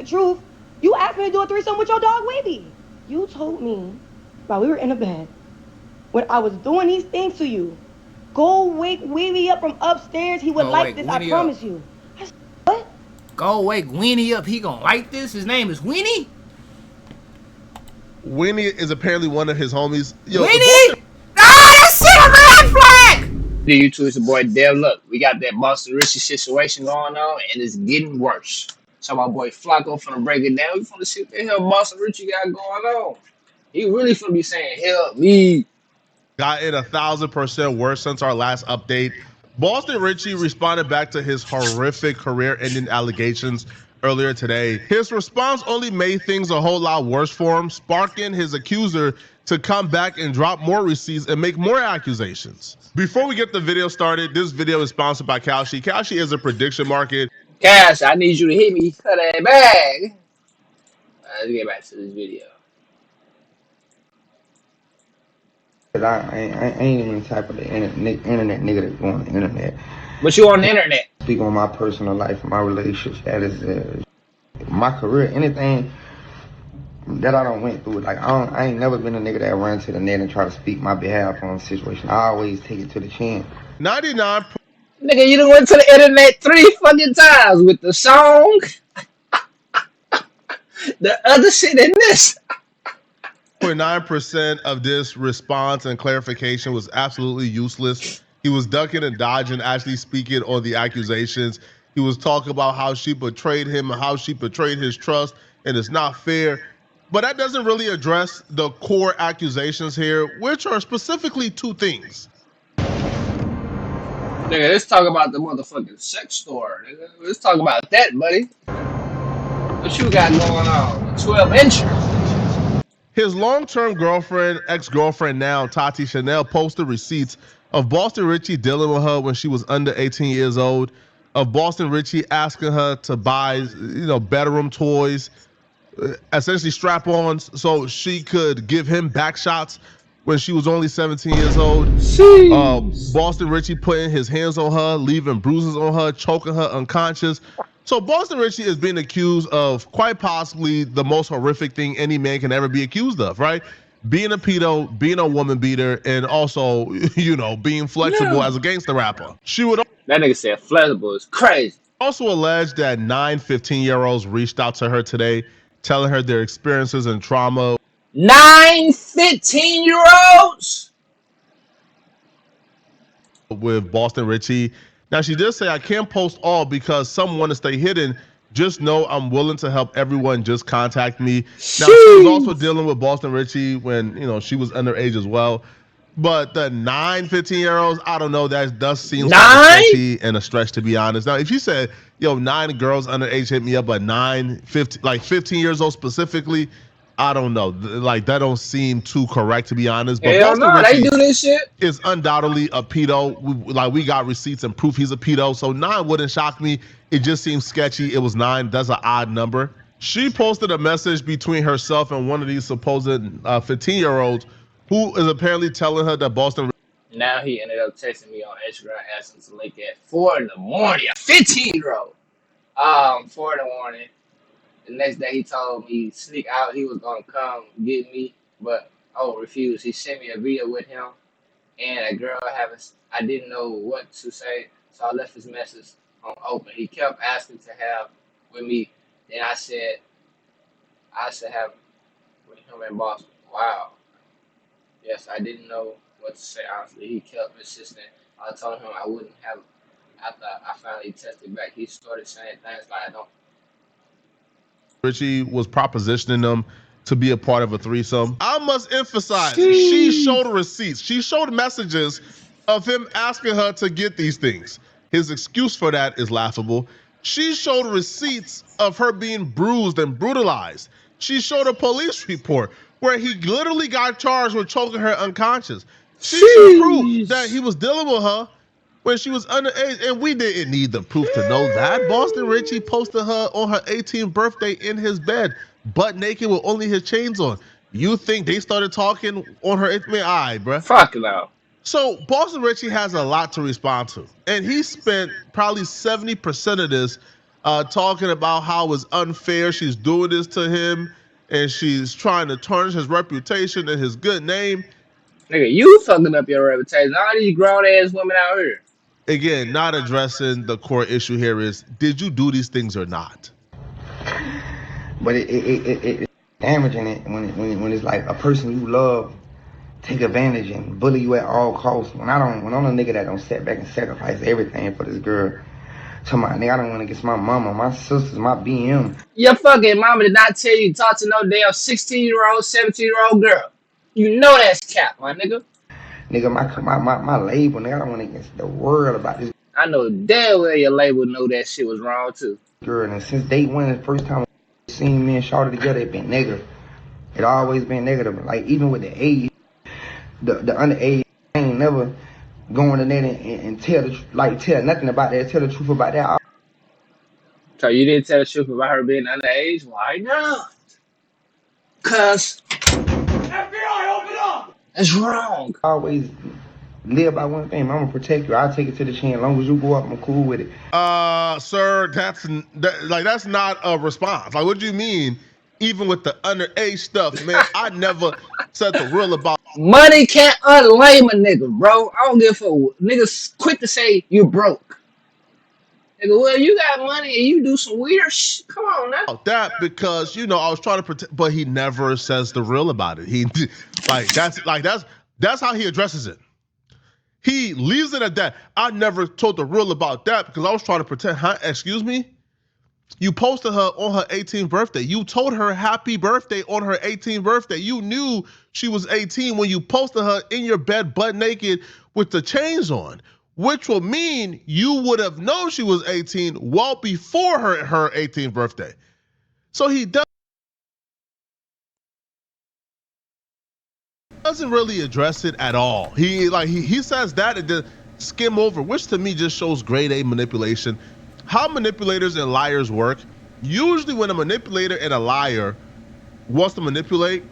truth. You asked me to do a threesome with your dog, Weeby. You told me while we were in the bed, when I was doing these things to you, go wake Weeby up from upstairs. He would like this, I promise you. I said, what? Go wake Weenie up. He gonna like this. His name is Weenie? Weenie is apparently one of his homies. Yo, Weenie? Ah, that's a red flag! The YouTube is your boy Dev. Look, we got that Boston Richey situation going on, and it's getting worse. So my boy Flacco finna break it down. We finna see what the hell Boston Richey got going on. He really finna be saying, help me. got it 1,000% worse since our last update. Boston Richey responded back to his horrific career-ending allegations earlier today. His response only made things a whole lot worse for him, sparking his accuser to come back and drop more receipts and make more accusations. Before we get the video started, this video is sponsored by Kalshi. Kalshi is a prediction market. Cash, I need you to hit me for that bag. Let's get back to this video. I ain't even the type of the internet nigga that go on the internet. But you on the internet. Speak on my personal life, my relationship status, my career, anything that I don't went through. Like I ain't never been a nigga that run to the net and try to speak my behalf on a situation. I always take it to the chin. 99. Nigga, you done went to the internet 3 fucking times with the song, the other shit, and this. 0.9% of this response and clarification was absolutely useless. He was ducking and dodging, actually speaking on the accusations. He was talking about how she betrayed him and how she betrayed his trust, and it's not fair. But that doesn't really address the core accusations here, which are specifically 2 things. Nigga, let's talk about the motherfucking sex store. Nigga. Let's talk about that, buddy. What you got going on? 12-incher. His long-term girlfriend, ex-girlfriend now, Tati Chanel, posted receipts of Boston Richey dealing with her when she was under 18 years old, of Boston Richey asking her to buy, bedroom toys, essentially strap-ons, so she could give him back shots when she was only 17 years old. Boston Richey putting his hands on her, leaving bruises on her, choking her unconscious. So Boston Richey is being accused of quite possibly the most horrific thing any man can ever be accused of, right? Being a pedo, being a woman beater, and also, being flexible as a gangster rapper. She would That nigga said flexible is crazy. Also allege that 9 15-year-olds reached out to her today, telling her their experiences and trauma. 9 15-year-olds? With Boston Richey. Now, she did say, I can't post all because some want to stay hidden. Just know I'm willing to help everyone. Just contact me. Now, she was also dealing with Boston Richey when, she was underage as well. But the 9 15-year-olds, I don't know. That does seem sketchy and a stretch, to be honest. Now, if you said, 9 girls underage hit me up, but 15 years old specifically, I don't know. Like, that don't seem too correct, to be honest. But hell no, they do this shit. Is undoubtedly a pedo. We got receipts and proof he's a pedo. So 9 wouldn't shock me. It just seems sketchy. It was 9. That's an odd number. She posted a message between herself and one of these supposed 15-year-olds who is apparently telling her that Boston. Now he ended up texting me on Instagram asking to link at 4 in the morning. A 15-year-old. 4 in the morning. The next day he told me sneak out. He was gonna come get me, but refused. He sent me a video with him and a girl I didn't know what to say, so I left his message on open. He kept asking to have with me. Then I said have with him in Boston. Wow. Yes, I didn't know what to say, honestly. He kept insisting. I told him I wouldn't have. After I finally tested back, he started saying things like I don't. Richey was propositioning them to be a part of a threesome. I must emphasize, she showed receipts. She showed messages of him asking her to get these things. His excuse for that is laughable. She showed receipts of her being bruised and brutalized. She showed a police report where he literally got charged with choking her unconscious. She showed proof that he was dealing with her when she was underage, and we didn't need the proof to know that. Boston Richey posted her on her 18th birthday in his bed, butt naked with only his chains on. You think they started talking on her 8th? Man, all right, bruh. Fuck no. So Boston Richey has a lot to respond to, and he spent probably 70% of this talking about how it's unfair she's doing this to him and she's trying to tarnish his reputation and his good name. Nigga, you fucking up your reputation. All these grown ass women out here. Again, not addressing the core issue here is, did you do these things or not? But it's damaging it when it's like a person you love take advantage and bully you at all costs. When I'm a nigga that don't sit back and sacrifice everything for this girl. To my nigga, I don't want to get my mama, my sisters, my BM. Your fucking mama did not tell you to talk to no damn 16-year-old, 17-year-old girl. You know that's cap, my nigga. Nigga, my label, nigga, I don't want to get the world about this. I know damn well your label know that shit was wrong too. Girl, and since day one, the first time I seen me and Shawty together, it been negative. It always been negative. Like even with the age, the underage, I ain't never going to that and tell nothing about that, tell the truth about that. So you didn't tell the truth about her being underage? Why not? Cause FBI, open up! That's wrong. I always live by one thing. I'm gonna protect you. I'll take it to the chin. As long as you go up, I'm cool with it. Sir, that's not a response. Like, what do you mean? Even with the underage stuff, man, I never said the real about. Money can't unlame a nigga, bro. I don't give a fuck. Niggas quick to say you broke. Nigga, well, you got money and you do some weird shit. Come on now. That because I was trying to protect, but he never says the real about it. He that's how he addresses it. He leaves it at that. I never told the real about that because I was trying to protect her. Excuse me? You posted her on her 18th birthday. You told her happy birthday on her 18th birthday. You knew she was 18 when you posted her in your bed butt naked with the chains on, which will mean you would have known she was 18 well before her 18th birthday. So he doesn't really address it at all. He says that and then skim over, which to me just shows grade A manipulation. How manipulators and liars work. Usually when a manipulator and a liar wants to manipulate,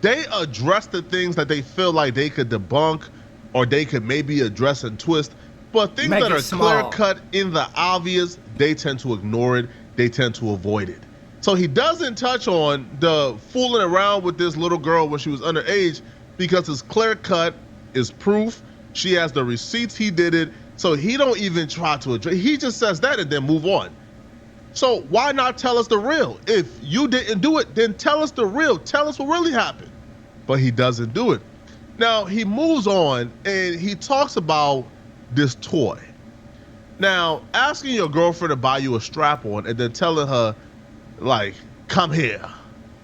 they address the things that they feel like they could debunk or they could maybe address and twist. But things that are clear cut in the obvious, they tend to ignore it. They tend to avoid it. So he doesn't touch on the fooling around with this little girl when she was underage because it's clear cut, it's proof. She has the receipts, he did it. So he don't even try to address. He just says that and then move on. So why not tell us the real? If you didn't do it, then tell us the real. Tell us what really happened. But he doesn't do it. Now he moves on and he talks about this toy. Now, asking your girlfriend to buy you a strap-on and then telling her, like, come here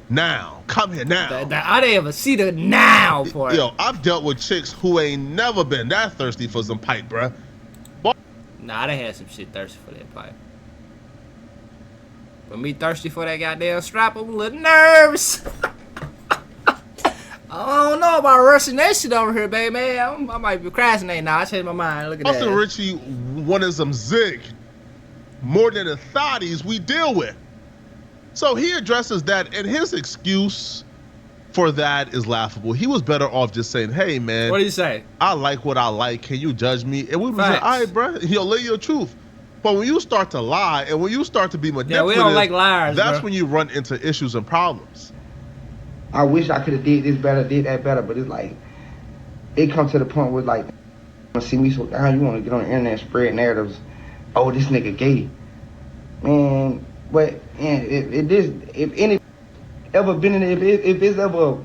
now, come here now. I didn't ever see the now for it. Yo, I've dealt with chicks who ain't never been that thirsty for some pipe, bruh. Nah, I done had some shit thirsty for that pipe. But me thirsty for that goddamn strap, I'm a little nervous. I don't know about rushing that shit over here, baby. I might be procrastinating now. I changed my mind. Look at that. Richey wanted some zig. More than the thotties we deal with. So he addresses that, and his excuse for that is laughable. He was better off just saying, hey, man. What did he say? I like what I like. Can you judge me? And we would say, all right, bro. Lay your truth. But when you start to lie and when you start to be manipulative, we don't like liars, that's when you run into issues and problems. I wish I could have did this better, did that better, but it's like, it comes to the point where like, you see me so down, you want to get on the internet and spread narratives. Oh, this nigga gay. Man, but if any ever been in it, if it's ever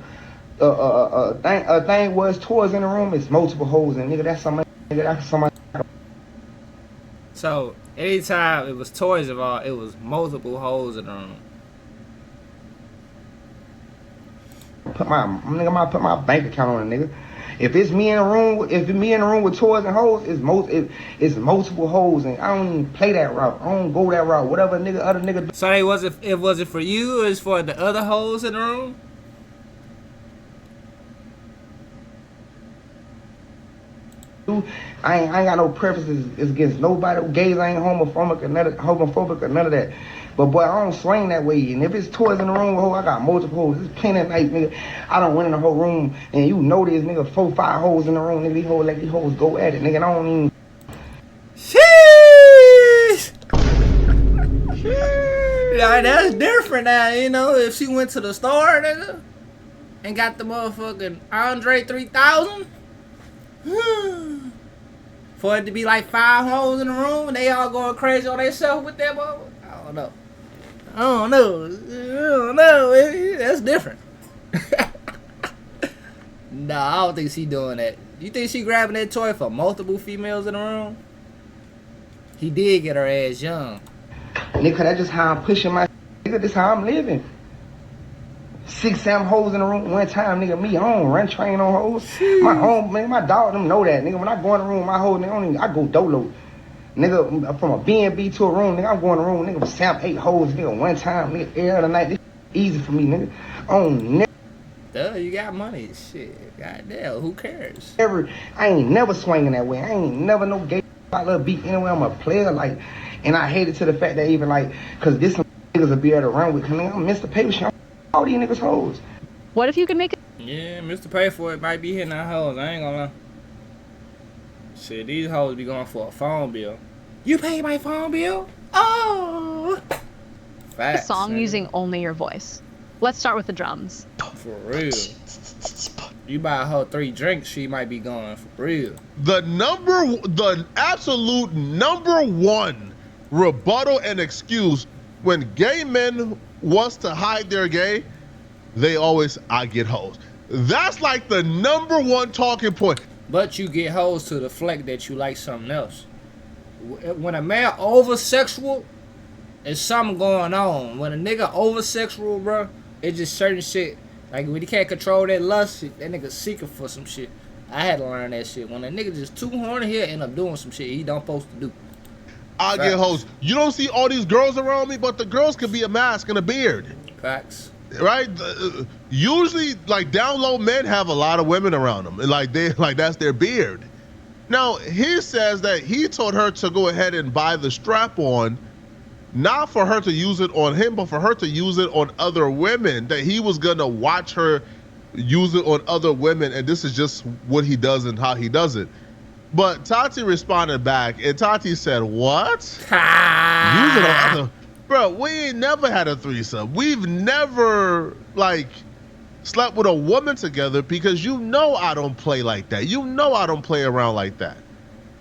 a thing was toys in the room, it's multiple holes and nigga, that's somebody. So anytime it was toys involved, it was multiple holes in the room. Put my bank account on it, nigga. If it's me in a room, with toys and hoes, it's multiple hoes, and I don't even play that route. I don't go that route. Whatever other nigga. So it wasn't for you, it's for the other hoes in the room? I ain't got no preferences against nobody. Gays ain't homophobic or none of that. But boy, I don't swing that way. And if it's toys in the room, I got multiple hoes. There's plenty of nights, nigga. I don't went in the whole room, and you know there's nigga 4-5 hoes in the room. Nigga, these hoes go at it, nigga. I don't even. Sheesh! like, that's different now, you know. If she went to the store, nigga, and got the motherfucking Andre 3000, for it to be like 5 hoes in the room and they all going crazy on themselves with that motherfucker, I don't know. That's different. Nah, I don't think she doing that. You think she grabbing that toy for multiple females in the room? He did get her ass young. Nigga, that's just how I'm pushing my nigga, this how I'm living. 6, 7 hoes in the room one time, nigga, me, I don't run train on hoes. My home, man, my dog them know that, nigga. When I go in the room, my hoe, nigga, I go dolo. Nigga, from a B&B to a room, nigga, I'm going in the room, nigga, with 7, 8 hoes, nigga, one time, nigga, every other night. This easy for me, nigga. Duh, you got money. Shit, goddamn, who cares? I ain't never swinging that way. I ain't never no gay little beat anyway. I'm a player, like, and I hate it to the fact that even like, cause this some niggas will be able to run with. Cause nigga, I'm Mr. Paper Shit. All these niggas hoes. What if you could make it? Yeah, Mr. Pay for it might be hitting our hoes. I ain't gonna lie. Shit, these hoes be going for a phone bill. You pay my phone bill? Oh. Facts, A song nigga. using only your voice. Let's start with the drums. For real. You buy a hoe 3 drinks, she might be going for real. The absolute number one rebuttal and excuse when gay men wants to hide their gay, they always, I get hoes. That's like the number one talking point. But you get hoes to deflect that you like something else. When a man over-sexual, there's something going on. When a nigga over-sexual, bro, it's just certain shit. Like when he can't control that lust, that nigga seeking for some shit. I had to learn that shit. When a nigga just too horny, he'll end up doing some shit he don't supposed to do. I get hoes. You don't see all these girls around me, but the girls could be a mask and a beard. Facts. Right? Usually, like down low men have a lot of women around them, and like that's their beard. Now he says that he told her to go ahead and buy the strap-on, not for her to use it on him, but for her to use it on other women. That he was gonna watch her use it on other women, and this is just what he does and how he does it. But Tati responded back, and Tati said, "What? Use it on other." Bro, we ain't never had a threesome. We've never, like, slept with a woman together because you know I don't play like that. You know I don't play around like that.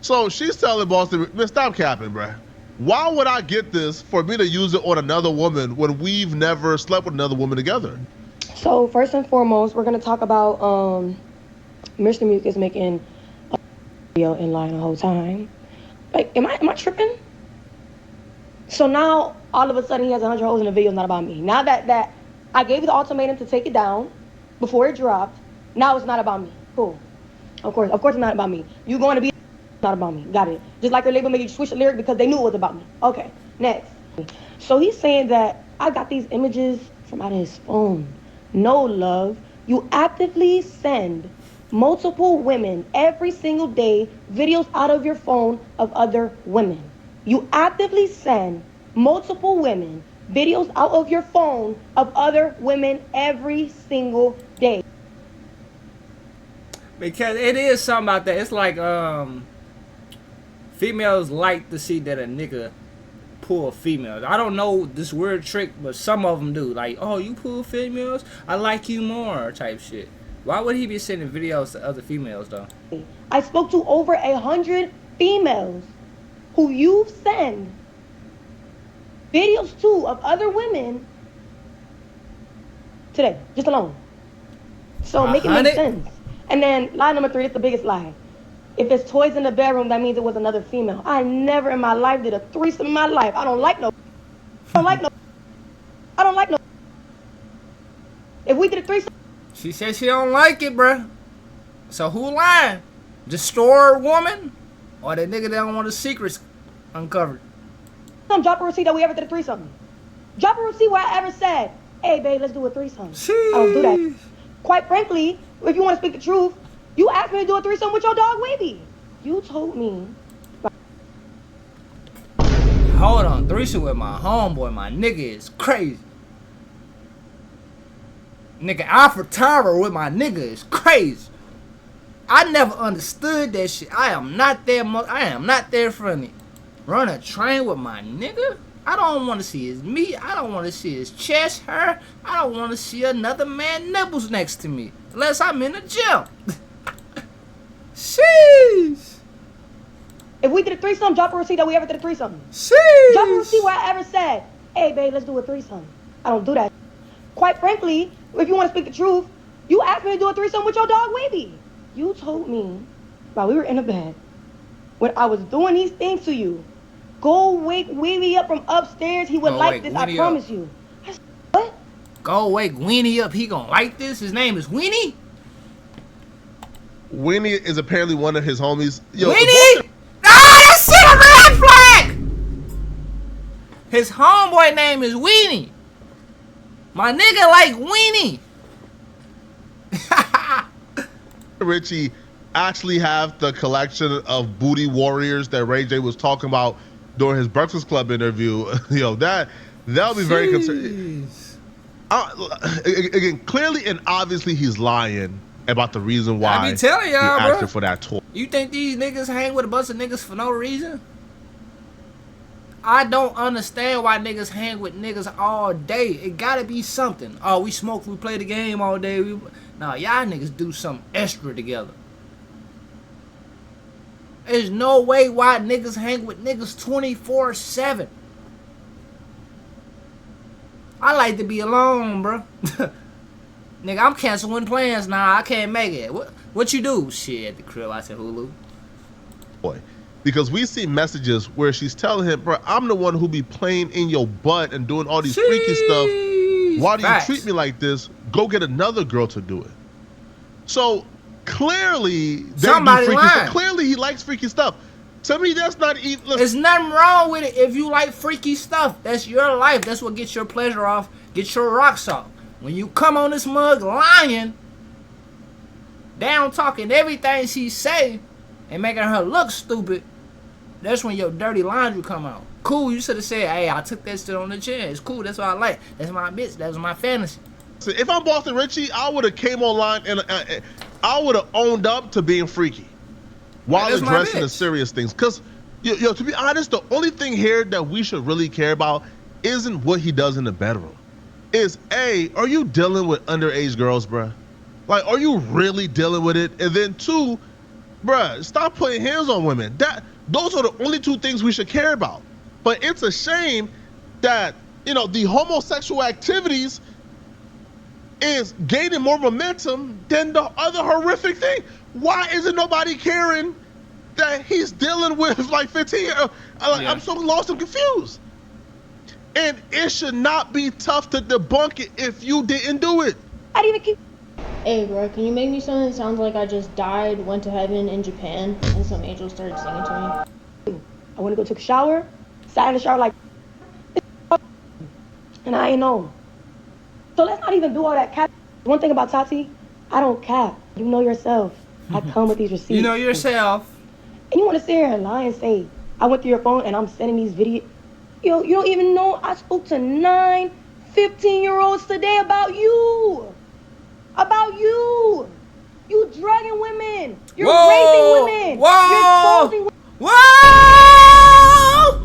So she's telling Boston, man, stop capping, bro. Why would I get this for me to use it on another woman when we've never slept with another woman together? So first and foremost, we're going to talk about Mr. Mucus making a video in line the whole time. Like, am I tripping? So now, all of a sudden, he has 100 hoes in the video. It's not about me. Now that I gave you the ultimatum to take it down before it dropped, now it's not about me. Cool. Of course it's not about me. You going to be not about me. Got it. Just like your label made you switch the lyric because they knew it was about me. Okay, next. So he's saying that I got these images from out of his phone. No, love. You actively send multiple women every single day videos out of your phone of other women. You actively send multiple women videos out of your phone of other women every single day. Because it is something about that. It's like females like to see that a nigga pull females. I don't know this weird trick, but some of them do. Like, oh, you pull females? I like you more type shit. Why would he be sending videos to other females though? I spoke to over 100 females who you send videos to of other women today, just alone. So make it make sense. And then lie number 3 is the biggest lie. If it's toys in the bedroom, that means it was another female. I never in my life did a threesome in my life. I don't like no. If we did a threesome. She said she don't like it, bruh. So who lying? The store woman? Or the nigga that don't want the secrets uncovered? Drop a receipt that we ever did a threesome. Drop a receipt where I ever said, hey, babe, let's do a threesome. Sheesh. I don't do that. Quite frankly, if you want to speak the truth, you asked me to do a threesome with your dog, Wavy. You told me. Hold on, threesome with my homeboy, my nigga is crazy. Nigga, Alpha Tower with my nigga is crazy. I never understood that shit. I am not there friendly. Run a train with my nigga? I don't want to see his meat. I don't want to see his chest hair. I don't want to see another man's nipples next to me. Unless I'm in the gym. Sheesh. If we did a threesome, drop a receipt that we ever did a threesome. Sheesh. Drop a receipt where I ever said, hey, babe, let's do a threesome. I don't do that. Quite frankly, if you want to speak the truth, you asked me to do a threesome with your dog, Wavy. You told me while we were in the bed, when I was doing these things to you, go wake Wavy up from upstairs. He would like this, I promise you. I said, what? Go wake Weenie up. He gonna like this. His name is Weenie? Weenie is apparently one of his homies. Yo, Weenie? Ah, that's shit a red flag! His homeboy name is Weenie. My nigga like Weenie. Richey actually have the collection of booty warriors that Ray J was talking about during his Breakfast Club interview. Yo, that'll be very concerning. Again, clearly and obviously he's lying about the reason why I be telling y'all, he acted bro. for that tour. You think these niggas hang with a bunch of niggas for no reason? I don't understand why niggas hang with niggas all day. It gotta be something. Oh, we smoke, we play the game all day. Nah, y'all niggas do something extra together. There's no way why niggas hang with niggas 24/7. I like to be alone, bro. Nigga, I'm canceling plans now. I can't make it. What you do? Shit, at the crib, I said Hulu. Boy, because we see messages where she's telling him, bro, I'm the one who be playing in your butt and doing all these freaky stuff. Why do you treat me like this? Go get another girl to do it. So clearly, somebody lying. Clearly, he likes freaky stuff. To me, that's not even. There's nothing wrong with it if you like freaky stuff. That's your life. That's what gets your pleasure off. Get your rocks off. When you come on this mug lying, down talking everything she say, and making her look stupid, that's when your dirty laundry come out. Cool, you should have said, hey, I took that shit on the chin. It's cool, that's what I like. That's my bitch, that's my fantasy. So if I'm Boston Richey, I would have came online and I would have owned up to being freaky while addressing the serious things. Because, yo, to be honest, the only thing here that we should really care about isn't what he does in the bedroom. Is A, are you dealing with underage girls, bruh? Like, are you really dealing with it? And then two, bruh, stop putting hands on women. Those are the only two things we should care about. But it's a shame that, the homosexual activities is gaining more momentum than the other horrific thing. Why isn't nobody caring that he's dealing with like 15 years? I'm so lost and confused. And it should not be tough to debunk it if you didn't do it. I didn't even keep. Hey, bro, can you make me something that sounds like I just died, went to heaven in Japan, and some angels started singing to me? I went to go take a shower, sat in the shower like, and I ain't know. So let's not even do all that cap. One thing about Tati, I don't cap. You know yourself. I come with these receipts. You know yourself. And you want to sit here and lie and say, I went through your phone and I'm sending these videos. Yo, you don't even know I spoke to 9 15-year-olds today about you. About you. You drugging women. You're raping women. You're exposing women. Whoa!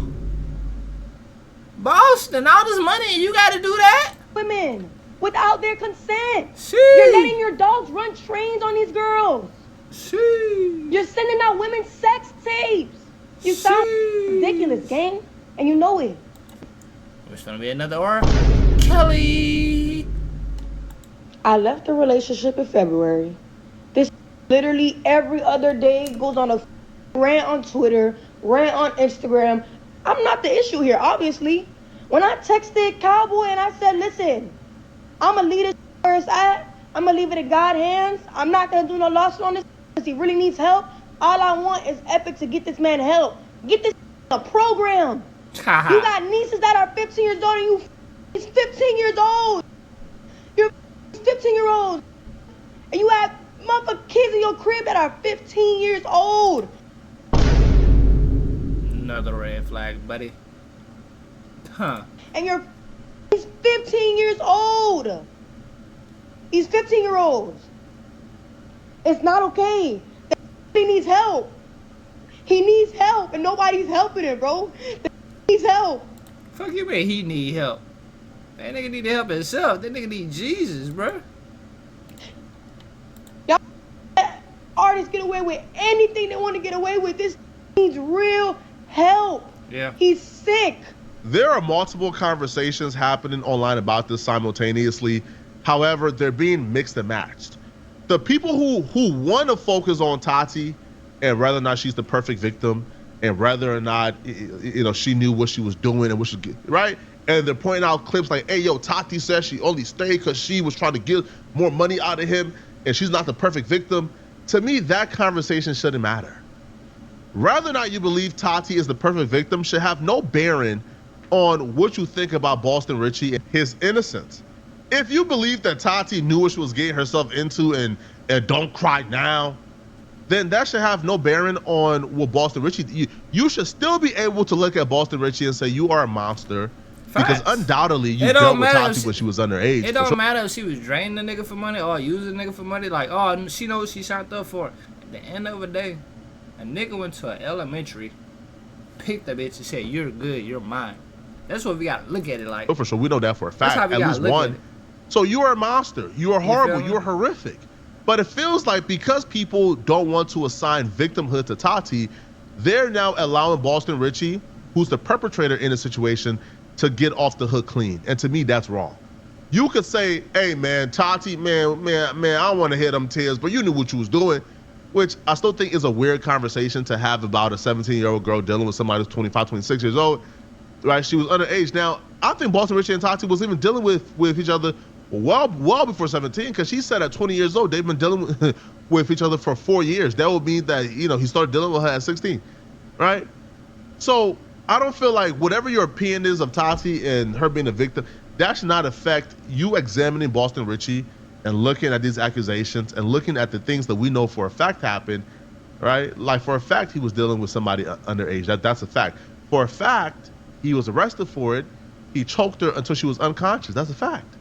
Boston, all this money, you got to do that? Women without their consent. Sheesh. You're letting your dogs run trains on these girls. Sheesh. You're sending out women's sex tapes. You sound ridiculous, gang. And you know it. It's gonna be another R. Kelly. I left the relationship in February. This literally every other day goes on a rant on Twitter, rant on Instagram. I'm not the issue here, obviously. When I texted Cowboy and I said, listen, I'm gonna leave this where it's at. I'm gonna leave it in God's hands. I'm not gonna do no lawsuit on this because he really needs help. All I want is Epic to get this man help. Get this a program. You got nieces that are 15 years old and you is 15 years old. You're 15-year-olds. And you have motherfucking kids in your crib that are 15 years old. Another red flag, buddy. Huh. And he's 15 years old. He's 15-year-olds. It's not okay. He needs help. He needs help and nobody's helping him, bro. He needs help. Fuck you mean he need help? That nigga need to help himself. That nigga need Jesus, bro. Y'all artists get away with anything they want to get away with. This needs real help. Yeah. He's sick. There are multiple conversations happening online about this simultaneously. However, they're being mixed and matched. The people who want to focus on Tati and whether or not she's the perfect victim and whether or not she knew what she was doing and what she right, and they're pointing out clips like, hey yo, Tati says she only stayed because she was trying to get more money out of him and she's not the perfect victim. To me, that conversation shouldn't matter. Whether or not you believe Tati is the perfect victim should have no bearing on what you think about Boston Richey and his innocence. If you believe that Tati knew what she was getting herself into and don't cry now, then that should have no bearing on what Boston Richey. You should still be able to look at Boston Richey and say you are a monster. Facts. Because undoubtedly you dealt with Tati when she was underage. It don't matter if she was draining the nigga for money or using the nigga for money. Like, oh, she knows what she signed up for. At the end of the day, a nigga went to an elementary, picked the bitch and said, you're good, you're mine. That's what we gotta look at it like. Oh, for sure, we know that for a fact. That's how we at gotta least one. So you are a monster. You are horrible. You are horrific. But it feels like because people don't want to assign victimhood to Tati, they're now allowing Boston Richey, who's the perpetrator in the situation, to get off the hook clean. And to me, that's wrong. You could say, hey man, Tati, man, I don't want to hear them tears, but you knew what you was doing, which I still think is a weird conversation to have about a 17-year-old girl dealing with somebody who's 25, 26 years old, right? She was underage. Now, I think Boston Richey and Tati was even dealing with each other well before 17, because she said at 20 years old, they've been dealing with each other for 4 years. That would mean that, he started dealing with her at 16, right? So I don't feel like whatever your opinion is of Tati and her being a victim, that should not affect you examining Boston Richey and looking at these accusations and looking at the things that we know for a fact happened, right? Like for a fact, he was dealing with somebody underage. That's a fact. For a fact, he was arrested for it. He choked her until she was unconscious. That's a fact.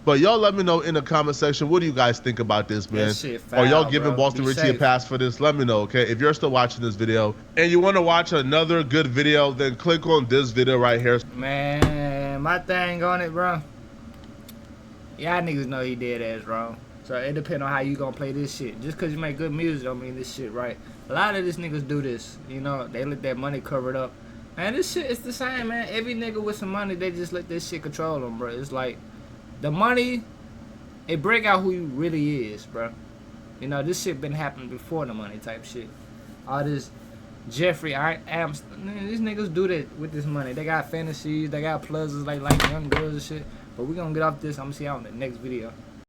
But y'all let me know in the comment section, what do you guys think about this, man? Are y'all giving Boston Richey a pass for this? Let me know, okay? If you're still watching this video and you want to watch another good video, then click on this video right here. Man, my thing on it, bro. Y'all niggas know he dead ass wrong. So it depends on how you gonna play this shit. Just cause you make good music don't mean this shit right. A lot of these niggas do this. They let that money cover it up. Man, this shit is the same, man. Every nigga with some money, they just let this shit control them, bro. It's like the money, it break out who you really is, bro. This shit been happening before the money type shit. All this Jeffrey Amston, these niggas do that with this money. They got fantasies, they got pleasures like young girls and shit. But we gonna get off this. I'm gonna see y'all in the next video.